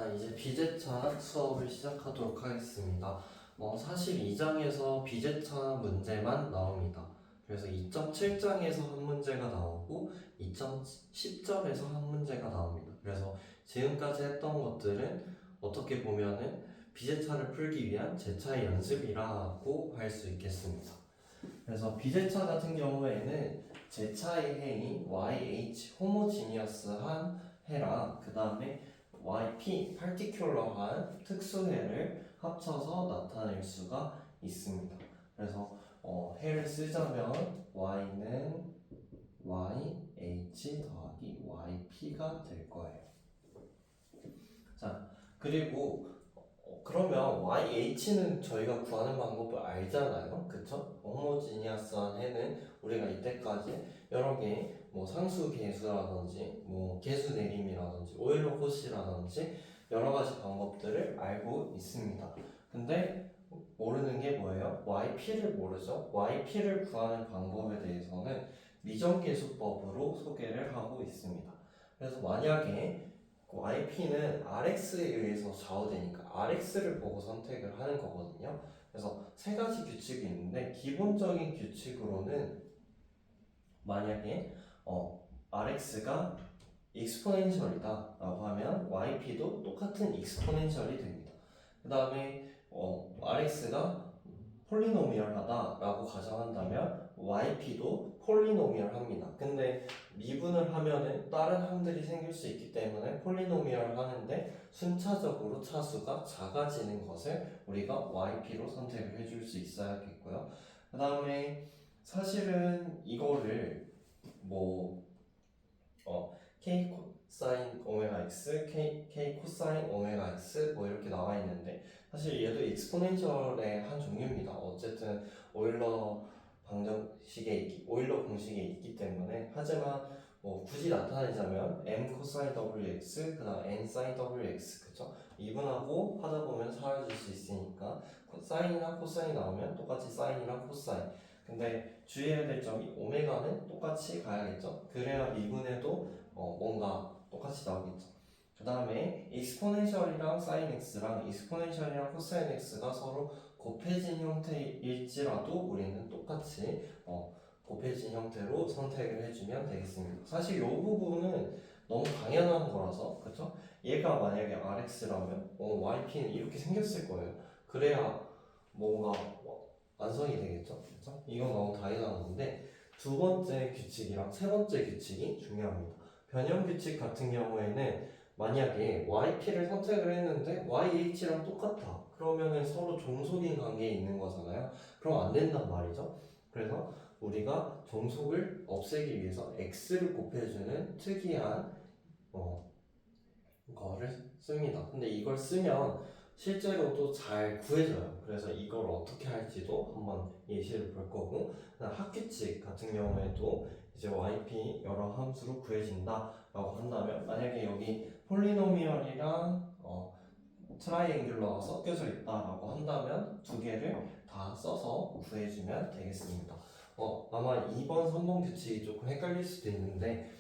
자, 이제 비제차 수업을 시작하도록 하겠습니다. 사실 2장에서 비제차 문제만 나옵니다. 그래서 2.7장에서 한 문제가 나오고 2.10점에서 한 문제가 나옵니다. 그래서 지금까지 했던 것들은 어떻게 보면은 비제차를 풀기 위한 제차의 연습이라고 할 수 있겠습니다. 그래서 비제차 같은 경우에는 제차의 해인 YH 호모지니어스한 해랑 그 다음에 YP 파티큘러한 특수해를 합쳐서 나타낼 수가 있습니다. 그래서 해를 쓰자면 Y는 YH 더하기 YP가 될 거예요. 자, 그리고 그러면 YH는 저희가 구하는 방법을 알잖아요. 그쵸? 호모지니어스한 해는 우리가 이때까지 여러 개 상수 계수라든지 계수 내림이라든지 오일러 코시라든지 여러 가지 방법들을 알고 있습니다. 근데 모르는 게 뭐예요? YP를 모르죠? YP를 구하는 방법에 대해서는 미정계수법으로 소개를 하고 있습니다. 그래서 만약에 YP는 RX에 의해서 좌우되니까 RX를 보고 선택을 하는 거거든요. 그래서 세 가지 규칙이 있는데 기본적인 규칙으로는 만약에 RX가 익스포넨셜이다 라고 하면 YP도 똑같은 익스포넨셜이 됩니다. 그 다음에 RX가 폴리노미얼하다 라고 가정한다면 YP도 폴리노미얼합니다. 근데 미분을 하면은 다른 함들이 생길 수 있기 때문에 폴리노미얼 하는데 순차적으로 차수가 작아지는 것을 우리가 YP로 선택을 해줄 수 있어야겠고요. 그 다음에 사실은 이거를 K 코사인 오메가 x, K 코사인 오메가 x 이렇게 나와 있는데 사실 얘도 익스포넨셜의 한 종류입니다. 어쨌든 오일러 오일러 공식에 있기 때문에 하지만 굳이 나타내자면 m 코사인 wx 그다음 n 사인 wx 그죠? 미분하고 하다 보면 사라질 수 있으니까 사인이나 코사인 나오면 똑같이 사인이랑 코사인. 근데 주의해야 될 점이 오메가는 똑같이 가야겠죠. 그래야 미분해도 뭔가 똑같이 나오겠죠. 그 다음에 익스포넨셜이랑 사인 x랑 익스포넨셜이랑 코사인 x가 서로 곱해진 형태일지라도 우리는 똑같이 곱해진 형태로 선택을 해주면 되겠습니다. 사실 이 부분은 너무 당연한 거라서 그쵸? 얘가 만약에 RX라면 YP는 이렇게 생겼을 거예요. 그래야 뭔가 완성이 되겠죠? 그쵸? 이건 너무 당연한 건데 두 번째 규칙이랑 세 번째 규칙이 중요합니다. 변형 규칙 같은 경우에는 만약에 YP를 선택을 했는데 YH랑 똑같아. 그러면은 서로 종속인 관계에 있는 거잖아요. 그럼 안 된단 말이죠. 그래서 우리가 종속을 없애기 위해서 X를 곱해주는 특이한 거를 씁니다. 근데 이걸 쓰면 실제로도 잘 구해져요. 그래서 이걸 어떻게 할지도 한번 예시를 볼 거고, 합규칙 같은 경우에도 이제 YP 여러 함수로 구해진다 라고 한다면 만약에 여기 폴리노미얼이랑 트라이앵귤러가 섞여져 있다라고 한다면 두 개를 다 써서 구해주면 되겠습니다. 아마 2번, 3번 규칙이 조금 헷갈릴 수도 있는데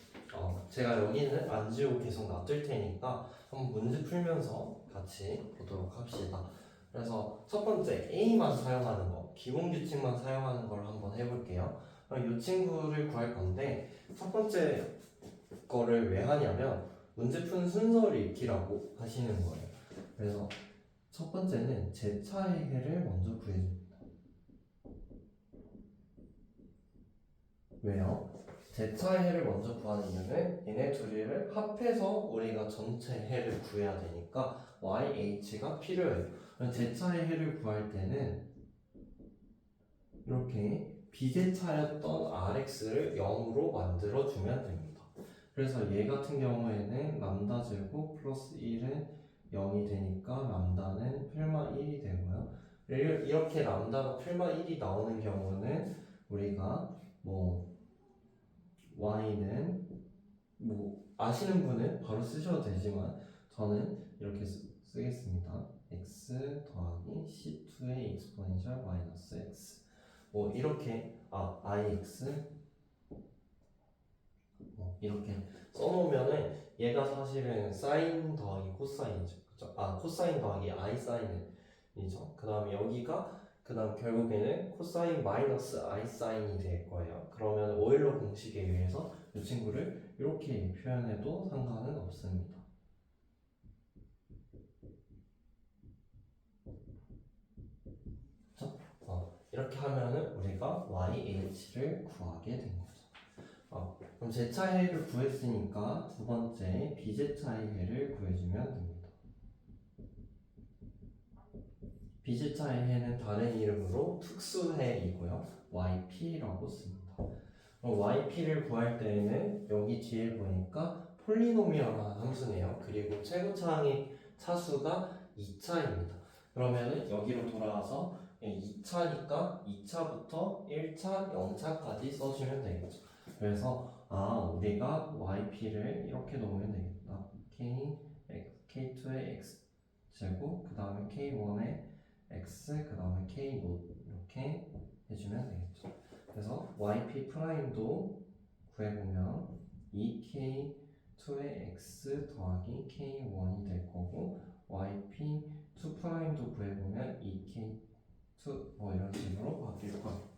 제가 여기는 안 지우고 계속 놔둘 테니까 한번 문제 풀면서 같이 보도록 합시다. 그래서 첫 번째 A만 사용하는 거, 기본 규칙만 사용하는 걸 한번 해볼게요. 이 친구를 구할 건데 첫 번째 거를 왜 하냐면 문제 푸는 순서를 익히라고 하시는 거예요. 그래서 첫 번째는 제차의 해를 먼저 구해줍니다. 왜요? 제차의 해를 먼저 구하는 이유는 얘네 둘을 합해서 우리가 전체 해를 구해야 되니까 YH가 필요해요. 제차의 해를 구할 때는 이렇게 비제차였던 RX를 0으로 만들어주면 됩니다. 그래서 얘 같은 경우에는 람다 제곱 플러스 1은 0이 되니까 람다는 풀마 1이 되고요. 이렇게 람다가 풀마 1이 나오는 경우는 우리가 y는 아시는 분은 바로 쓰셔도 되지만 저는 이렇게 쓰겠습니다. x 더하기 c2의 익스포넨셜 마이너스 x 이렇게 ix 이렇게 써놓으면은 얘가 사실은 사인 더하기 코사인이죠. 코사인 더하기 I 사인이죠. 그 다음에 여기가 그 다음 결국에는 코사인 마이너스 I 사인이 될 거예요. 그러면 오일러 공식에 의해서 이 친구를 이렇게 표현해도 상관은 없습니다. 그렇죠? 이렇게 하면은 우리가 YH를 구하게 된 거죠. 그럼 제차의 해를 구했으니까 두 번째 비제차의 해를 구해주면 됩니다. 비제차의 해는 다른 이름으로 특수해이고요. YP라고 씁니다. 그럼 YP를 구할 때에는 여기 뒤에 보니까 폴리노미얼한 함수네요. 그리고 최고차항의 차수가 2차입니다. 그러면은 여기로 돌아와서 2차니까 2차부터 1차, 0차까지 써주면 되겠죠. 그래서 우리가 YP를 이렇게 놓으면 되겠다. K2의 X 제곱, 그 다음에 K1의 X, 그 다음에 K 노 이렇게 해주면 되겠죠. 그래서 YP 프라임도 구해보면 2K2의 X 더하기 K1이 될 거고, YP2 프라임도 구해보면 2K2 뭐 이런 식으로 바뀔 거예요.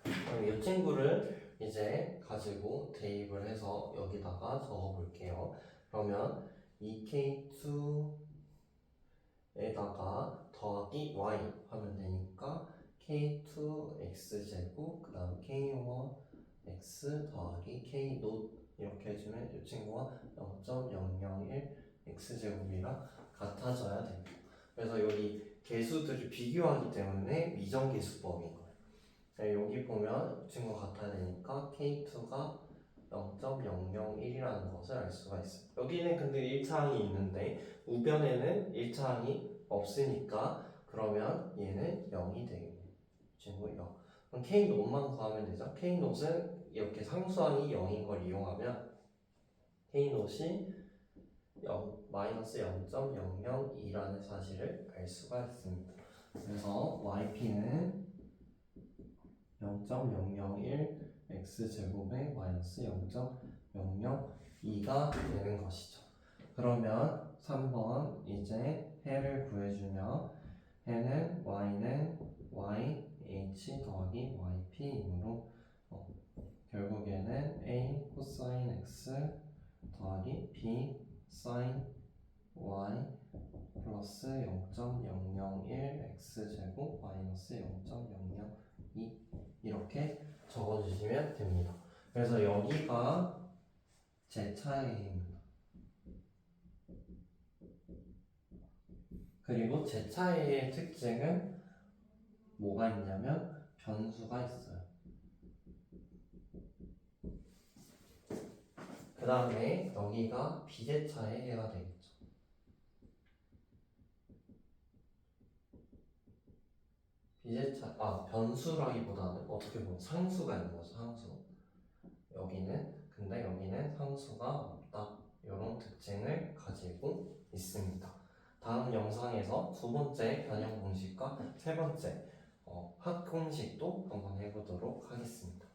그럼 이 친구를 이제 가지고 대입을 해서 여기다가 적어볼게요. 그러면 2K2 에다가 더하기 y 하면 되니까 k2x제곱 그 다음 k1x 더하기 k0 이렇게 해주면 이 친구가 0.001 x제곱이랑 같아져야 됩니다. 그래서 여기 개수들을 비교하기 때문에 미정계수법인 거예요. 여기 보면 이 친구가 같아야 되니까 k2가 0.001이라는 것을 알 수가 있어요. 여기는 근데 1차항이 있는데 우변에는 1차항이 없으니까 그러면 얘는 0이 되겠네요. 친구 0. 그럼 K0만 구하면 되죠. K0은 이렇게 상수항이 0인 걸 이용하면 K0이 마이너스 0.002라는 사실을 알 수가 있습니다. 그래서 YP는 0.001 x제곱에 마이너스 0.002가 되는 것이죠. 그러면 3번 이제 해를 구해주면 해는 y는 yh 더하기 yp이므로 결국에는 a 코사인 x 더하기 b 사인 y 플러스 0.001 x제곱 마이너스 0.002 이렇게 적어주시면 됩니다. 그래서 여기가 제 차이입니다. 그리고 제 차이의 특징은 뭐가 있냐면 변수가 있어요. 그 다음에 여기가 비제차의 해가 되겠죠. 변수라기보다는 어떻게 보면 상수가 있는 거죠. 상수. 근데 여기는 상수가 없다. 이런 특징을 가지고 있습니다. 다음 영상에서 두 번째 변형 공식과 세 번째 합 공식도 한번 해보도록 하겠습니다.